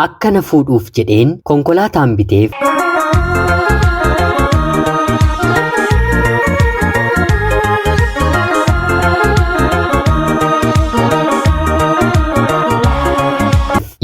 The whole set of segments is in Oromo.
Akkana fuudhuuf jedheen konkolaataan biteef.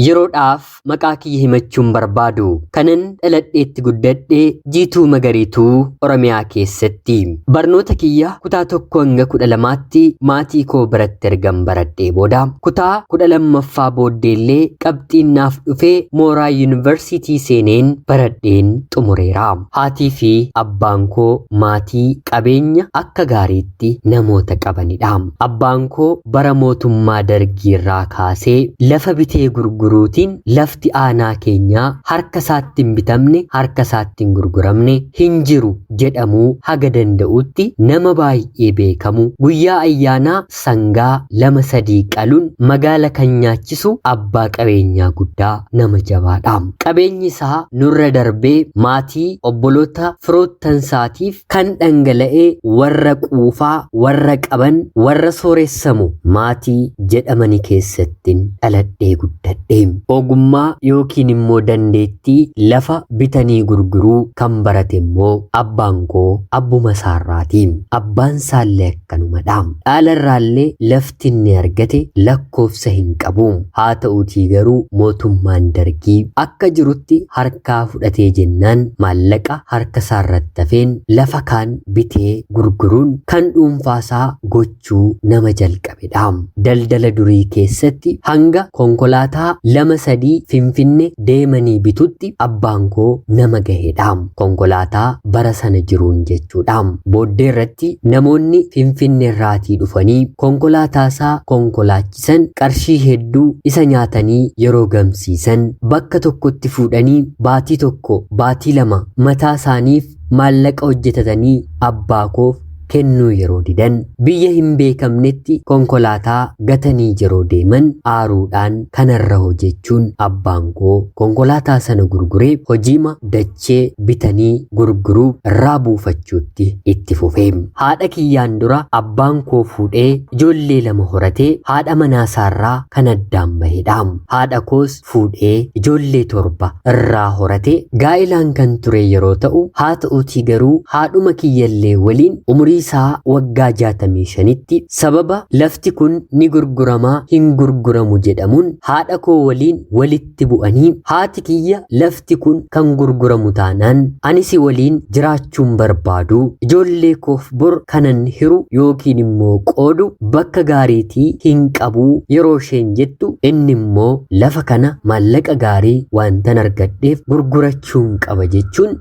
Yeroodhaaf maqaa kiyya himachuun barbaadu kanan dhaladheetti guddadhee Jiituu Magariituu Oromiyaa keessatti barnoota kiyya kutaa 1 hanga 12tti maatii koo biratti ergan baradhee booda kutaa 12ffaa booddeellee qabxiin naaf dhufee mooraa yuunivarsiitii seeneen baradheen xumureera. Haatii fi abbaan koo maatii qabeenya akka gaariitti namoota qabanidha. Abbaan koo bara mootummaa Dargiirraa kaasee lafa bitee gurguruutiin lafti aanaa keenyaa harka isaatti hin bitamne harka isaatti hin gurguramne hin jiru jedhamuu haga danda'utti nama baay'ee beekamu guyyaa ayyaanaa sangaa 2-3 qaluun magaala kan nyaachisu abbaa qabeenyaa guddaa nama jabaadha. Qabeenyi isaa nurra darbee maatii obboloota firoottan isaatiif kan dhangala'ee warra quufaa warra qaban warra sooressamu maatii jedhamani keessattiin dhaladhee guddadhe. Ogummaa yookiin immoo dandeettii lafa bitanii gurguruu kan barate immoo abbaan koo abbuma isaarraati. Abbaan isaallee akkanumadha. Dhaalarraallee lafti inni argate lakkoofsa hin qabu. Haa ta'uutii garuu mootummaan Dargii akka jirutti harkaa fudhatee jennaan maallaqa harka isaarratti hafeen lafa kaan bitee gurguruun kan dhuunfaasaa gochuu nama jalqabedha. Daldala durii keessatti hanga konkolaataa 2-3 Finfinnee deemanii bitutti abbaan koo nama gahedha. Konkolaataa bara sana jiruun jechuudha. Booddee irratti namoonni Finfinnee irraatii dhufanii konkolaataasaa konkolaachisan qarshii hedduu isa nyaatanii yeroo gamsiisan bakka tokkotti fuudhanii baatii 1 baatii 2 mataa isaaniif maallaqa hojjetatanii abbaa koof kennuu yeroo didan biyya hin beekamnetti konkolaataa gatanii yeroo deeman aaruudhaan kanarra hojjechuun abbaan koo konkolaataa sana gurguree hojiima dachee bitanii gurguruu irraa buufachuutti itti fufee. Haadha kiyyaan dura abbaan koo fuudhee ijoollee 2 horatee haadha manaasaarraa kan addaan bahedha. Haadha koos fuudhee ijoollee 7 irraa horatee gaa'ilaan kan ture yeroo ta'u haa ta'uutii garuu haadhuma kiyyallee waliin umurii isaa waggaa 65tti sababa lafti kun ni gurguramaa hin gurguramu jedhamuun haadha koo waliin walitti bu'anii haati kiyya lafti kun kan gurguramu taanaan anis waliin jiraachuun barbaadu ijoollee koof bor kanan hiru yookiin immoo qoodu bakka gaariitii hin qabu yeroo isheen jettu inni immoo lafa kana maallaqa gaarii waantan argadheef gurgurachuun qaba jechuun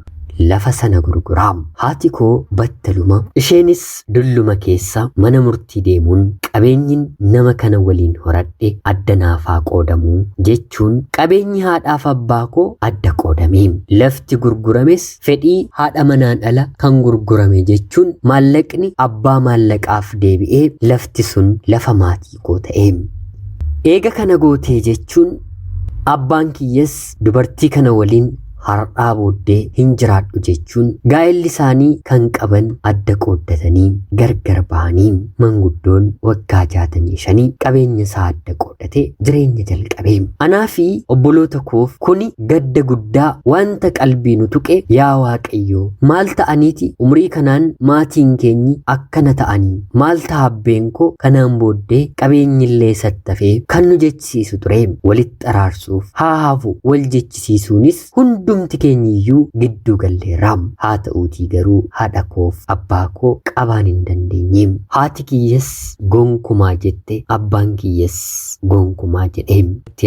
lafa sana gurguraam. Haati koo battaluma isheenis dulluma keessa mana murtii deemuun qabeenyin nama kana waliin horadhe adda naafaa qoodamuu jechuun qabeenyi haadhaaf abbaa koo adda qoodamee lafti gurgurames fedhii haadha manaan ala kan gurgurame jechuun maallaqni abbaa maallaqaaf deebi'ee lafti sun lafa maatii koo ta'e. Eega kana gootee jechuun abbaan kiyyas dubartii kana waliin har'aa booddee hin jiraadhu jechuun gaa'elli isaanii kan qaban adda qooddatanii gargar bahanii manguddoon waggaa 65 qabeenya isaa adda qooddatee jireenya jalqabee. Anaa fi obboloota koof kuni gadda guddaa wanta qalbii nu tuqe yaa Waaqayyoo maal ta'aniiti umrii kanaan maatiin keenyi akkana ta'anii maal ta'abbeen koo kanaan booddee qabeenyillee sattafee kan nu jechisiisu ture walitti araarsuuf haa hafu wal jechisiisuunis hundumti keenyiyyuu gidduu galleerraam. Haa ta'uutii garuu haadha koof abbaa koo qabaan hin dandeenye. Haati kiyyas gonkumaa jette abbaan kiyyas gonkumaa jedhee.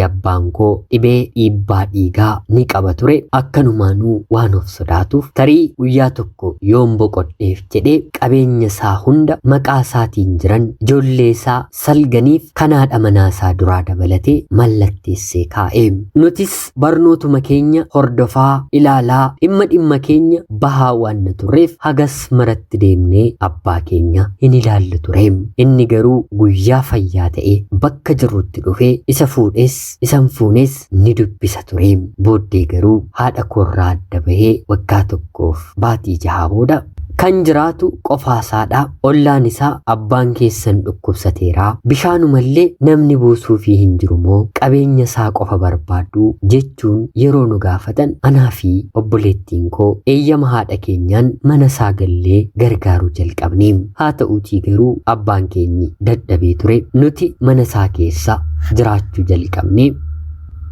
Abbaan koo dhibee dhiibbaa dhiigaa ni qaba ture akkanumaanuu waan of sodaatuuf tarii guyyaa tokko yoon boqodheef jedhee qabeenya isaa hunda maqaa isaatiin jiran ijoollee isaa salganiif kanaadha manaasaa duraa dabalatee mallatteessee kaa'e. Nutis barnootuma keenya hordofaa ilaalaa dhimma keenya bahaa waan na turreef hagas maratti deemnee abbaa keenya hin ilaallu ture. Inni garuu guyyaa fayyaa ta'e bakka jirrutti dhufee isa fuudhes isan fuunes ni dubbisa ture. Booddee garuu haadha koorraa adda bahee waggaa 1f baatii 6 booda kan jiraatu qofaasaadha. Ollaan isaa abbaan keessan dhukkubsateera bishaanumallee namni buusuufii hin jiru moo qabeenya isaa qofa barbaadu jechuun yeroo nu gaafatan anaa fi obboleettiin koo eeyyama haadha keenyaan mana isaa gallee gargaaruu jalqabne. Haa ta'uutii garuu abbaan keenyi dadhabee ture. Nuti mana isaa keessa jiraachuu jalqabne.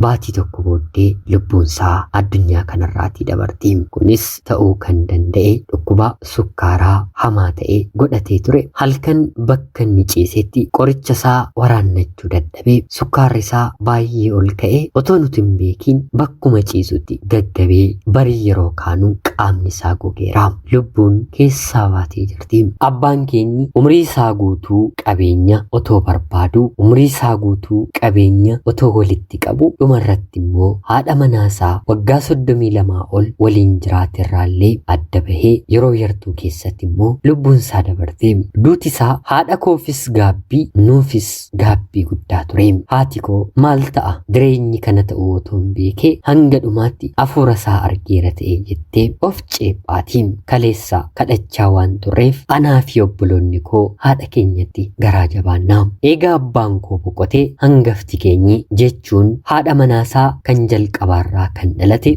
Baatii tokko booddee lubbuun isaa addunyaa kanarraatii dabarte. Kunis ta'uu kan danda'e dhukkuba sukkaaraa hamaa ta'e godhatee ture. Halkan bakka inni ciisetti qoricha isaa waraannachuu dadhabee sukkaarri isaa baay'ee ol ka'e otoo nuti hin beekiin bakkuma ciisutti gaggabee barii yeroo kaanu qaamni isaa gogeera. Lubbuun keessaa baatee jirti. Abbaan keenyi umrii isaa guutuu qabeenya otoo barbaadu, umrii isaa guutuu qabeenya otoo walitti qabu, dhumarratti immoo haadha manaasaa waggaa 32 ol waliin jiraaterraallee adda bahee yeroo yartuu keessatti immoo lubbuun isaa dabarte. Duuti isaa haadha koofis gaabbii, nuufis gaabbii guddaa ture. Haati koo maal ta'a jireenyi kana ta'uu otoo hin beekee hanga dhumaatti hafuura isaa argeera ta'e jettee of ceephaati. Kaleessa kadhachaa waan turreef anaa fi obboloonni koo haadha keenyatti garaa jabaannaa. Eegaa abbaan koo boqotee hangafti keenyi jechuun haadha manaasaa kan jalqabaarraa kan dhalate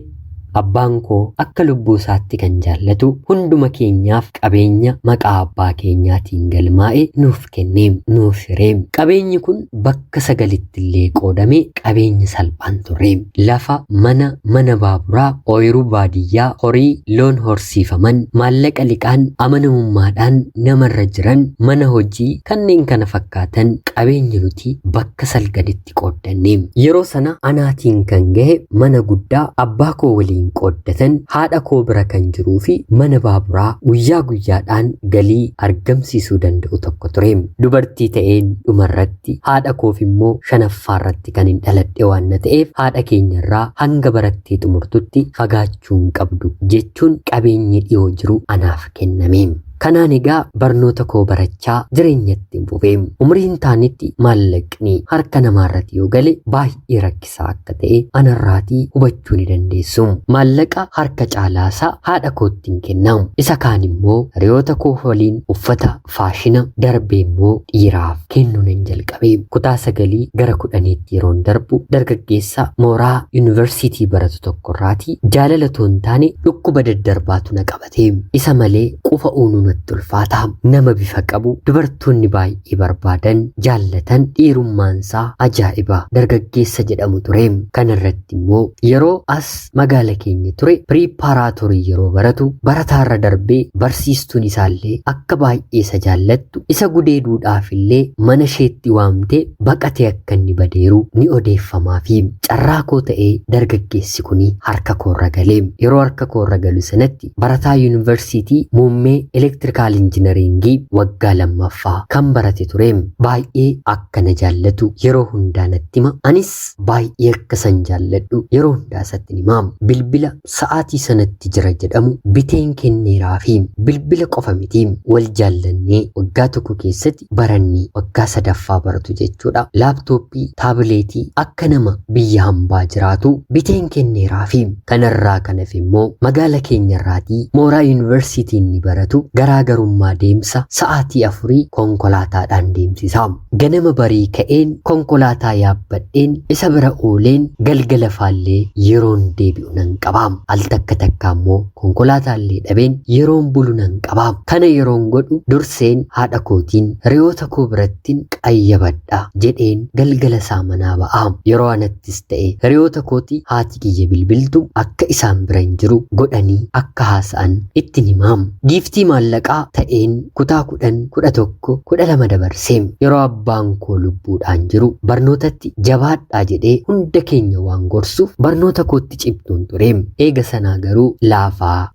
abbaan koo akka lubbuu isaatti kan jaallatu hunduma keenyaaf qabeenya maqaa abbaa keenyaatiin galmaa'e nuuf kenne, nuuf hiree. Qabeenyi kun bakka 9 qoodame qabeenya salphaan turre. Lafa, mana baaburaa, ooyiruu baadiyyaa, horii, loon horsiifaman, maallaqa liqaan amanamummaadhaan namarra jiran, mana hojii kanneen kana fakkaatan qabeenya nuti bakka 9tti qooddanne. Yeroo sana anaatiin kan gahe mana guddaa abbaa koo waliin qooddatan haadha koo bira kan jiruu fi mana baaburaa guyyaa guyyaadhaan galii argamsiisuu danda'u tokko ture. Dubartii ta'een dhumarratti haadha koof immoo 5ffaarratti kan hin dhaladhe waan ta'eef haadha keenyarraa hanga barattee xumurtutti fagaachuun qabdu jechuun qabeenyi dhiyoo jiru anaaf kenname. Kanaan egaa barnoota koo barachaa jireenyatti fufee umriin taanitti maallaqni harka namaarratti yoo gale baay'ee rakkisaa akka ta'e anarraatii hubachuu ni dandeessu. Maallaqa harka caalaasaa haadha koottiin kennamu. Isa kaan immoo hiriyoota koo waliin uffata faashina darbee immoo dhiiraaf kennuu nan jalqabe. Kutaa 9 gara 10tti yeroon darbu dargaggeessa mooraa yuunivarsiitii baratu tokkorraatii jaalala toon taane dhukkuba daddarbaatu na qabate. Isa malee qufa uunuu natti ulfaata. Nama bifa qabu dubartoonni baay'ee barbaadan jaallatan dhiirummaansaa ajaa'iba dargaggeessa jedhamu ture. Kanarratti immoo yeroo as magaala keenya ture piriippaaraatorii yeroo baratu barataarra darbee barsiistuun isaallee akka baay'ee isa jaallattu isa gudeeduudhaaf illee mana isheetti waamtee baqatee akka inni badeeru ni odeeffamaa fi carraa koo ta'ee dargaggeessi kuni harka koorra galee. Yeroo harka koorra galu sanatti barataa yuunivarsiitii muummee elektirikaal injinaringii waggaa 2ffaa kan barate ture. Baay'ee akka na jaallatu yeroo hundaa natti hima. Anis baay'ee akka san jaalladhu yeroo hundaa isatti hima. Bilbila sa'aatii sanatti jira jedhamu biteen kenneeraa fi bilbila qofa miti wal jaallannee waggaa tokko keessatti barannee waggaa 3ffaa baratu jechuudha. Laaptooppii taabileetii akka nama biyya hambaa jiraatu biteen kenneeraa fi kanarraa kanaf immoo magaala keenyarraatii mooraa yuunivarsiitiin ni baratu garaagarummaa deemsa sa'aatii 4 konkolaataadhaan deemsisa. Ganama barii ka'een konkolaataa yaabbadheen isa bira ooleen galgala faallee yeroon deebi'u nan qaba. Al takka immoo konkolaataallee dhabeen yeroon bulu nan qaba. Kana yeroon godhu durseen haadha kootiin hiriyoota koo birattiin qayyabadha jedheen galgala isaa manaa ba'a. Yeroo anattis ta'e hiriyoota kooti haati kiyya bilbiltu akka isaan bira hin jiru godhanii akka haasa'an itti himaam. Giiftii maallaqaa ta'een kutaa 10, 11, 12 dabarsee yeroo abbaan koo lubbuudhaan jiru barnootatti jabaadhaa jedhee hunda keenya waan gorsuuf barnoota kootti cimtuun ture. Eega sanaa garuu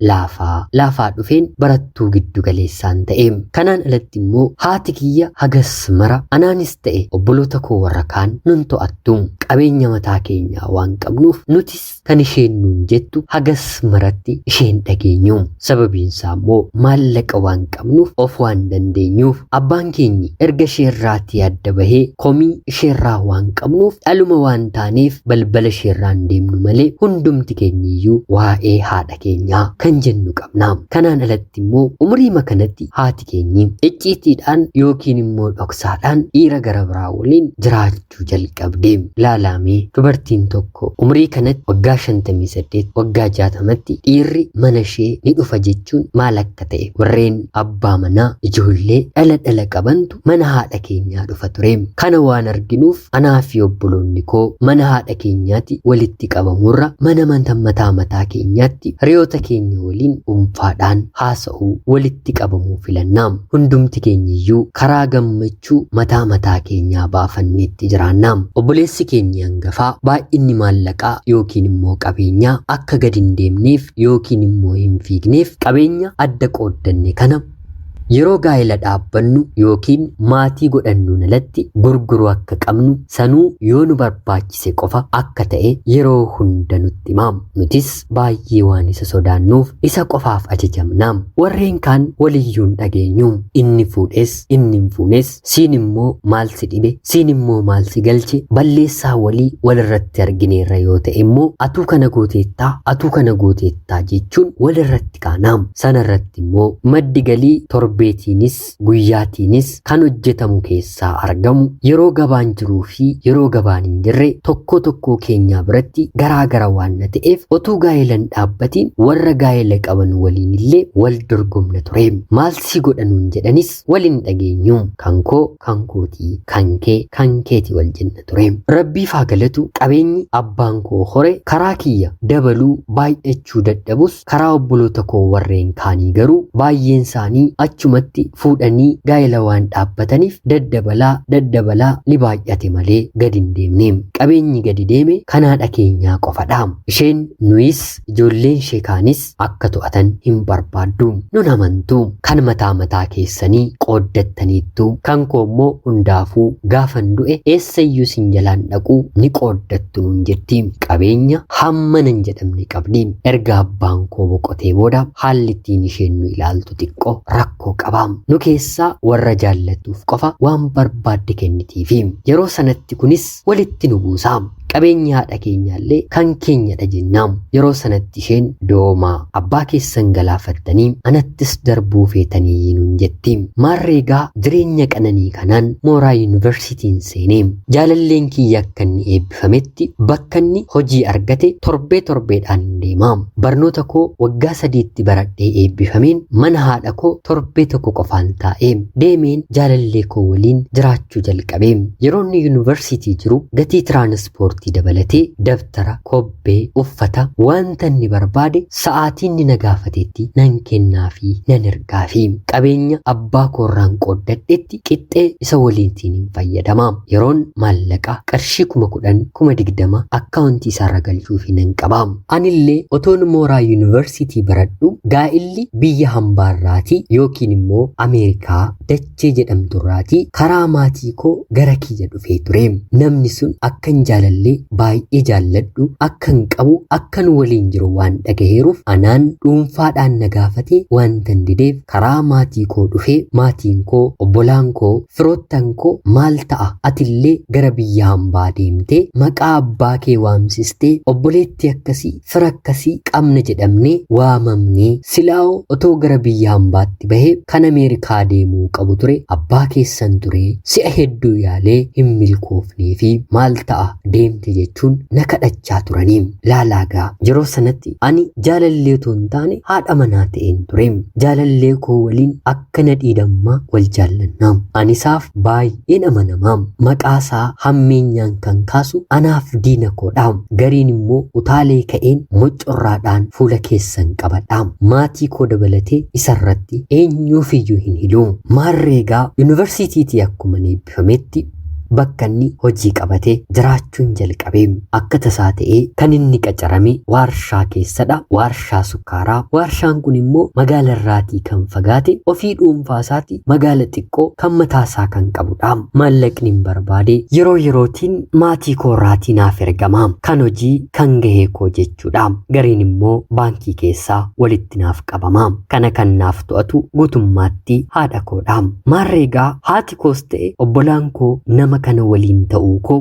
laafaa dhufeen barattuu giddu galeessaan ta'e. Kanaan alatti immoo haati kiyya hagas mara anaanis ta'e obboloota koo warra kaan nun to'attu. Qabeenya mataa keenyaa waan qabnuuf nutis kan isheen nuun jettu hagas maratti isheen dhageenyu. Sababiinsaa immoo maallaqa maallaqa waan qabnuuf of waan dandeenyuuf abbaan keenya erga isheerraatii adda bahee komii isheerraa waan qabnuuf dhaluma waan taaneef balbala isheerraan deemnu malee hundumti keenyiyyuu waa'ee haadha keenyaa kan jennu qabna. Kanaan alatti immoo umriima kanatti haati keenyi icciitiidhaan yookiin immoo dhoksaadhaan dhiira gara biraa waliin jiraachuu jalqabde. Laalamee dubartiin tokko umrii kanatti waggaa 58 waggaa 60tti dhiirri mana ishee ni dhufa jechuun maal akka ta'e warreen abbaa manaa ijoollee dhala qabantu mana haadha keenyaa dhufa ture. Kana waan arginuuf anaa fi obboloonni koo mana haadha keenyaatti walitti qabamurra mana mataa keenyaatti hiriyoota keenya waliin dhuunfaadhaan haasa'uu walitti qabamuu filannaa. Hundumti keenyiyyuu karaa gammachuu mataa keenyaa baafanneetti jiraannaa. Obboleessi keenya hangafaa baay'inni maallaqaa yookiin immoo qabeenyaa akka gad hin deemneef yookiin immoo hin fiigneef qabeenya adda qooddanne kana yeroo gaa'ela dhaabbannu yookiin maatii godhannuun alatti gurguru akka qabnu sanuu yoo nu barbaachise qofa akka ta'e yeroo hunda nutti himaam. Nutis baay'ee waan isa sodaannuuf isa qofaaf ajajamnaam. Warreen kaan waliyyuun dhageenyu inni fuudhes inni hin fuunes siin immoo maal si dhibe siin immoo maal si galche balleessaa walii walirratti argineerra yoo ta'e immoo atuu kana gooteettaa jechuun walirratti kaanaam. Sanarratti immoo maddi galii torbeetiinis guyyaatiinis kan hojjetamu keessaa argamu yeroo gabaan jiruu fi yeroo gabaan hin jirre tokko keenyaa biratti garaa waan ta'eef otuu gaa'ilan dhaabbatiin warra gaa'ela qaban waliin illee wal dorgomna ture. Maal si godhanuun jedhanis waliin dhageenyu kan koo kan kootii kan keeti wal jenna ture. Rabbiif haa galatu qabeenyi abbaan koo hore karaa kiyya dabaluu baay'achuu dadhabus karaa obboloota koo warreen kaanii garuu baay'een isaanii achumatti fuudhanii gaa'ela waan dhaabbataniif daddabalaa ni baay'ate malee gadi hin deemne. Qabeenyi gadi deeme kan haadha keenyaa qofadha. Isheen nuyis ijoolleen ishee kaanis akka to'atan hin barbaaddu. Nun amantu kan mataa keessanii qooddattaniittu kan koommoo hundaafuu gaafan du'e eessayyuu sin jalaan dhaquu ni qooddattu nun jetti. Qabeenya hammanan jedhamne qabdi. Erga abbaan koo boqotee booda haalli ittiin isheen nu ilaaltu xiqqoo rakkoo qabaam. Nu keessaa warra jaallatuuf qofa waan barbaadde kennitiifi yeroo sanatti kunis walitti nu buusaam. Qabeenya haadha keenyaallee kan keenyadha jennaam. Yeroo sanatti isheen doomaa abbaa keessan galaafattanii anattis darbuu feetanii nuun jetti. Maarreegaa jireenya qananii kanaan mooraa yuunivarsiitiin seenee jaalalleen kiyya akka inni eebbifametti bakka inni hojii argate torbeedhaan deemaam. Barnoota koo waggaa 3tti baradhee eebbifameen mana haadha koo torbee tokko qofaan taa'ee deemeen jaalallee koo waliin jiraachuu jalqabee. Yeroo inni yuunivarsiitii jiru gatii tiraanispoortii dabalatee dabtara kobbee uffata wanta inni barbaade sa'aatiin ni nagaafateetti nan kennaafi nan ergaafi. Qabeenya abbaa koorraan qooddadhetti qixxee isa waliitiin hin fayyadamaam. Yeroon maallaqa qarshii 10,000 20,000 akkaawuntii isaarra galchuufi nan qabaam. Anillee otoon mooraa yuunivarsiitii baradhu gaa'illi biyya hambaarraatii yookiin immoo Ameerikaa dachee jedhamturraatii karaa maatii koo gara kiyya dhufee ture. Namni sun akkan jaalallee baay'ee jaalladhu akkan qabu akkan waliin jiru waan dhagaheeruuf anaan dhuunfaadhaan nagaafatee waan dandideef karaa maatii koo dhufee maatiin koo obbolaan koo firoottan koo maal ta'a atillee gara biyya hambaa deemtee maqaa abbaa kee waamsistee obboleetti akkasii fira akkasii qabna jedhamnee waamamnee silaa'oo otoo gara biyya hambaatti bahee kan Ameerikaa deemuu qabu ture abbaa keessan ture si'a hedduu yaalee hin milkoofnee fi maal ta'a deemte jechuun na kadhachaa turaniim. Laalaagaa yeroo sanatti ani jaalallee otoo hin taane haadha manaa ta'een tureem. Jaalallee koo waliin akka na dhiidhammaa wal jaallannaam. Anisaaf baay'een amanamaam. Maqaasaa hammeenyaan kan kaasu anaaf diina koodhaam. Gariin immoo utaalee ka'een mocorraadhaan fuula keessan qabadhaam. Maatii koo dabalatee isarratti eenyuufiyyuu hin hiluum. Maarreegaa yuunivarsiitiitii akkuma eebbifametti bakka inni hojii qabatee jiraachuun jalqabee akka tasaa ta'ee kan inni qacarame waarshaa keessadha. Waarshaa sukkaaraa. Waarshaan kun immoo magaala irraatii kan fagaate ofii dhuunfaa isaati magaala xiqqoo kan mataasaa kan qabudha. Maallaqni hin barbaade yeroo yerootiin maatii koo irraatii naaf ergama kan hojii kan gahee koo jechuudha. Gariin immoo baankii keessaa walitti naaf qabama. Kana kan naaf to'atu guutummaatti haadha koodha. Maarreegaa haati koos ta'e obbolaan koo nama kana waliin ta'uu koo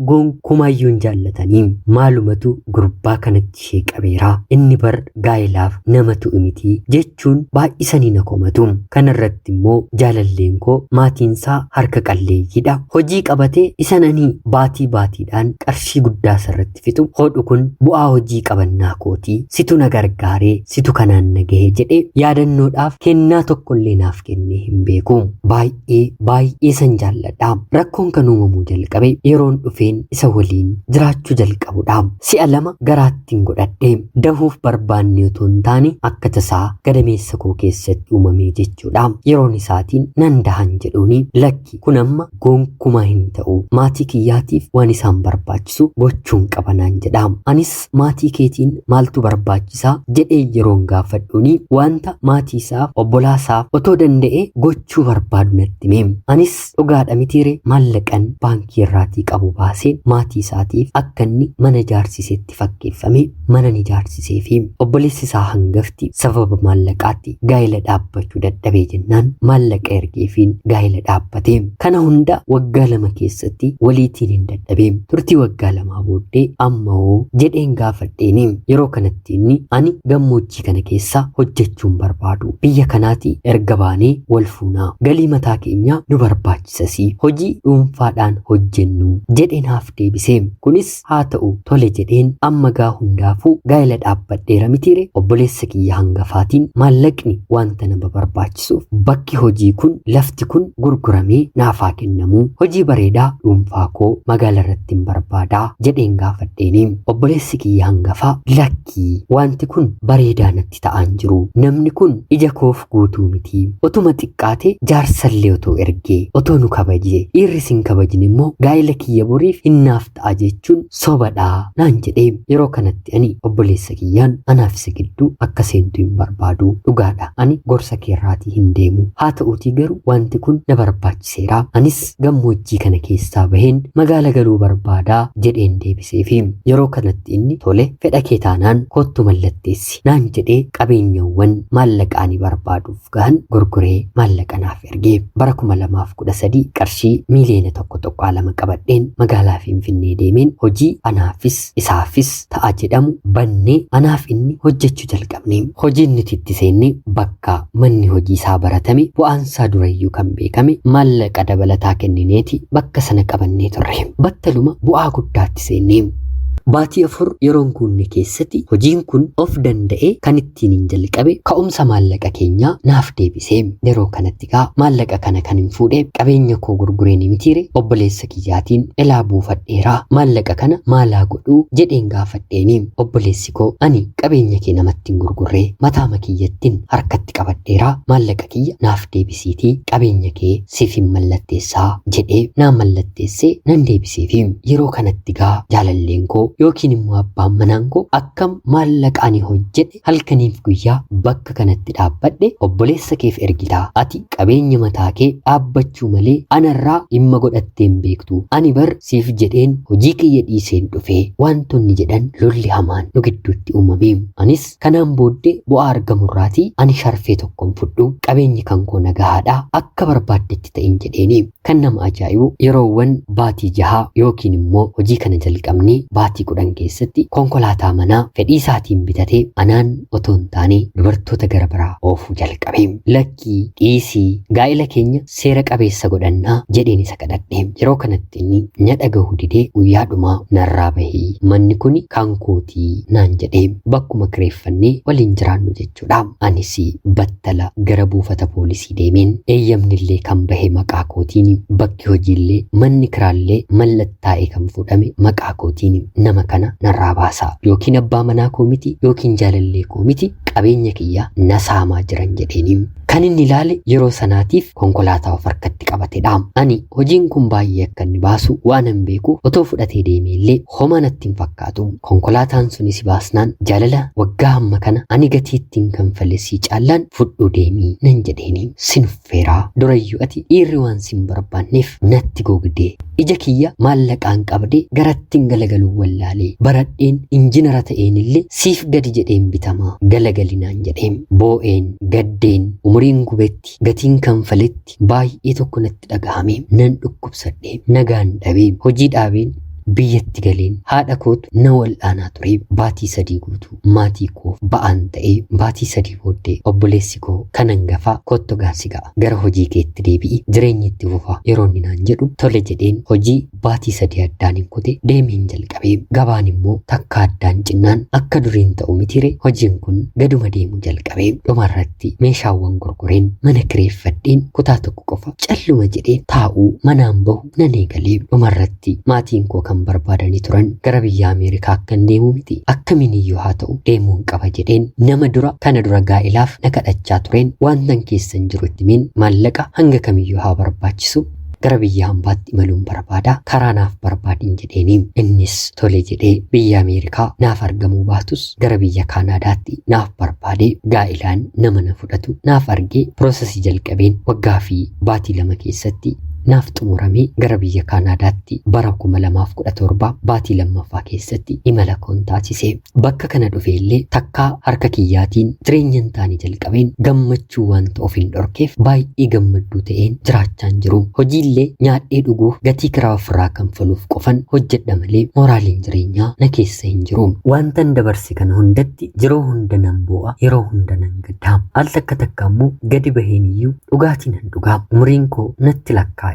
gonkumaayyuu hin jaallatanii. Maalumatu gurbaa kanatti ishee qabeera. Inni bar gaa'ilaaf namatu miti jechuun baay'isanii na komatu. Kanarratti immoo jaalalleen koo maatiinsaa harka qalleeyyiidha. Hojii qabatee isananii baatii baatiidhaan qarshii guddaa irratti fixu. Hodhu kun bu'aa hojii qabannaa kootii. Situ na gargaaree situ kanaan na gahee jedhee yaadannoodhaaf kennaa tokkollee naaf kennee hin beeku. Baay'ee san jaalladha. Rakkoon kan uumamuu jalqabe yeroon dhufeen isa waliin jiraachuu jalqabudha. Si'a 2 garaattiin godhadhe. Dahuuf barbaanne otoo hin taane akka tasaa gadameessa koo keessatti uumamee jechuudha. Yeroon isaatiin nan dahan jedhuuni lakki kun amma gonkumaa hin ta'u. Maatii kiyyaatiif waan isaan barbaachisu gochuun qabanaan jedha. Anis maatii keetiin maaltu barbaachisaa jedhee yeroon gaafadhuuni wanta maatii isaaf obbolaasaaf otoo danda'e gochuu barbaadu natti hime. Anis dhugaadha mitiire maallaqan baankii irraatii qabu baaseen maatii isaatiif akka inni mana ijaarsisetti fakkeeffame mana ni ijaarsisee fi obboleessi isaa hangafti sababa maallaqaatti gaa'ela dhaabbachuu dadhabee jennaan maallaqa ergeefiin gaa'ela dhaabbate. Kana hunda waggaa 2 keessatti waliitiin hin dadhabee. Turtii waggaa 2 booddee ammoo jedheen gaafadheeni. Yeroo kanatti inni ani gammoojjii kana keessa hojjechuun barbaadu. Biyya kanaati erga baanee wal fuunaa. Galii mataa keenya nu barbaachisasi. Hojii dhuunfaadhaan hojjennu jedheen haaf deebisee. Kunis haa ta'u tole jedheen amma gaa hundaafuu gaa'ela dhaabbadheera mitiire obboleessa kiyya hangafaatiin maallaqni wanta nama barbaachisuuf bakki hojii kun lafti kun gurguramee naafaa kennamu. Hojii bareedaa dhuunfaa koo magaala irratti hin barbaadaa jedheen gaafadheeni. Obboleessi kiyya hangafaa lakkii wanti kun bareedaa natti ta'aan jiru. Namni kun ija koof guutuu miti. Otuma xiqqaate jaarsallee otoo ergee otoo nu kabaje dhiirri sin kabajin immoo gaa'ela kiyya boriif hinnaaf ta'a jechuun sobadhaa naan jedhee. Yeroo kanatti ani obboleessa kiyyaan anaaf isa gidduu akka seentu hin barbaadu. Dhugaadha ani gorsa keerraatii hin deemu. Haa ta'uutii garuu wanti kun na barbaachiseera. Anis gammoojjii kana keessaa baheen magaala galuu barbaadaa jedheen deebiseefi. Yeroo kanatti inni tole fedha kee taanaan kottu mallatteessi naan jedhee qabeenyawwan maallaqaanii barbaaduuf gahan gurguree maallaqa naaf ergee. Bara 2013 qarshii miiliyoona 1.2 qabadheen magaalaa Finfinnee deemeen hojii anaafis isaafis ta'a jedhamu bannee anaaf inni hojjechuu jalqabne. Hojiin nuti itti seenne bakka manni hojii isaa baratame bu'aansaa durayyuu kan beekame maallaqa dabalataa kennineeti bakka sana qabannee turre. Battaluma bu'aa guddaatti seenne. Baatii 4 yeroon kunne keessatti hojiin kun of danda'ee kan ittiin hin jalqabe ka'umsa maallaqa keenyaa naaf deebisee. Yeroo kanatti gaa maallaqa kana kan hin fuudhee qabeenya koo gurguree ni mitiire obboleessa kiyyaatiin ilaa buufadheeraa maallaqa kana maalaa godhuu jedheen gaafadheeni. Obboleessi koo ani qabeenya kee namatti hin gurgurree mataama kiyyattiin harkatti qabadheeraa maallaqa kiyya naaf deebisiitii qabeenya kee siif hin mallatteessaa jedhee naan mallatteessee nan deebiseefi. Yeroo kanatti gaa jaalalleen koo yookiin immoo abbaan manaan koo akkam maallaqa ani hojjedhe halkaniif guyyaa bakka kanatti dhaabbadhe obboleessa keef ergitaa ati qabeenya mataa kee dhaabbachuu malee anarraa dhimma godhatteen beektu. Ani bar siif jedheen hojii kiyya dhiiseen dhufee wantoonni jedhan lolli hamaan nu gidduutti uumame. Anis kanaan booddee bu'aa argamurraatii ani sharfee tokkoon fudhu qabeenyi kan koo nagahaadhaa akka barbaaddetti ta'in jedheeni. Kan nama ajaa'ibu yeroowwan baatii 6 yookiin immoo hojii kana jalqabnee baatii 10 keessatti konkolaataa manaa fedhii isaatiin bitatee anaan otoo hin taane dubartoota gara biraa oofuu jalqabe. Lakkii dhiisii gaa'ela keenya seera qabeessa godhannaa jedheen isa kadhadhe. Yeroo kanatti inni na dhagahu didee guyyaadhumaa narraa bahee manni kun kan kootii naan jedhee bakkuma kireeffannee waliin jiraannu jechuudha. Anis battala gara buufata poolisii deemeen eeyyamnillee kan bahe maqaa kootiin bakki hojiillee manni kiraallee mallattaa'ee kan fudhame maqaa kootiin. Nama kana narraa baasaa yookiin abbaa manaa koo miti yookiin jaalallee koo miti qabeenya kiyya na saamaa jiran jedheeni. kan inni ilaale yeroo sanaatiif konkolaataa of harkatti qabatedha. Ani hojiin kun baay'ee akka inni baasu waan hin beeku otoo fudhatee deemee illee homa natti hin fakkaatu. Konkolaataan sunis baasnaan jaalala waggaa hamma kana ani gatii ittiin kanfalle sii caallaan fudhu deemii nan jedheeni. Sinuffeeraa durayyuu ati dhiirri waan sin barbaanneef natti gogdee ija kiyya maallaqaan qabdee garattiin galagaluu wallaalee baradheen injinara ta'een illee siif gadi jedheen bitamaa galagalinaan jedheen boo'een gaddeen umuriin gubetti gatiin kanfaletti baay'ee tokko natti dhagahame nan dhukkubsadhee nagaan dhabee hojii dhaabeen biyyatti galeen haadha kootu na wal'aanaa ture baatii 3 guutuu maatii koo ba'aan ta'ee baatii 3 booddee obboleessi koo kan hangafaa kotto gaasi ga'a gara hojii keetti deebi'i jireenyi itti fufa yeroo inni naan jedhu tole jedheen hojii baatii 3 addaan hin kute deemeen jalqabee gabaan immoo takka addaan cinnaan akka duriin ta'u mitire hojiin kun gaduma deemu jalqabee dhumarratti meeshaawwan gurgureen mana kireeffadheen kutaa tokko qofa calluma jedheen taa'uu manaan bahu nan eegalee dhumarratti maatiin koo kan barbaadanii turan gara biyya Ameerikaa akkan deemu miti akkamiin iyyuu haa ta'u deemuun qaba jedheen nama dura kana dura gaa'ilaaf na kadhachaa tureen waantan keessan jiru itti min maallaqa hanga kamiyyuu haa barbaachisu gara biyya hambaatti imaluun barbaada karaa naaf barbaadin jedheeni innis tole jedhee biyya Ameerikaa naaf argamuu baatus gara biyya Kaanaadaatti naaf barbaadee gaa'ilaan nama na fudhatu naaf argee piroosesii jalqabeen waggaa fi baatii 2 keessatti naaf xumuramee gara biyya Kaanaadaatti bara 2017 baatii 2ffaa keessatti imala koon taasise. Bakka kana dhufeellee takkaa harka kiyyaatiin jireenya hin taane jalqabeen gammachuu wanta of hin dhorkeef baay'ee gammadduu ta'een jiraachaan jiru. Hojiillee nyaadhee dhuguuf gatii kiraa ofirraa kanfaluuf qofan hojjedha malee moraaliin jireenyaa na keessa hin jiru. Wantan dabarse kana hundatti yeroo hunda nan boo'a yeroo hunda nan gaddaa. Al takka takka immoo gadi baheen iyyuu dhugaatii nan dhugaa. Umuriin koo natti lakkaa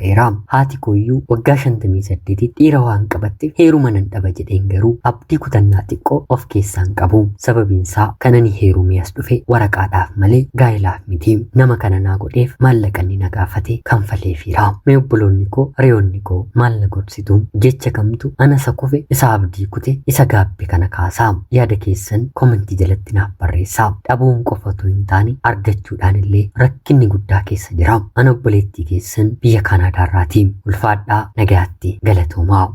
haati kooyyuu waggaa 58 dhiira waan qabatteef heeruma nan dhaba jedheen garuu abdii kutannaa xiqqoo of keessaan qabu sababiinsaa kanani heerumee as dhufe waraqaadhaaf malee gaa'ilaaf miti nama kana naa godheef maallaqanni na gaafate kanfaleefiira. Mee obboloonni koo hiriyoonni koo maal na gorsitu jecha kamtu anasa kufe isa abdii kute isa gaabbe kana kaasaa yaada keessan komentii jalatti naaf barreessaa. Dhabuun qofatu hin taane argachuudhaan illee rakkinni guddaa keessa jira. Ana obboleettii keessan biyya Kaanaadaa Darratiin ulfaadhaa nagaatti galatoomaa.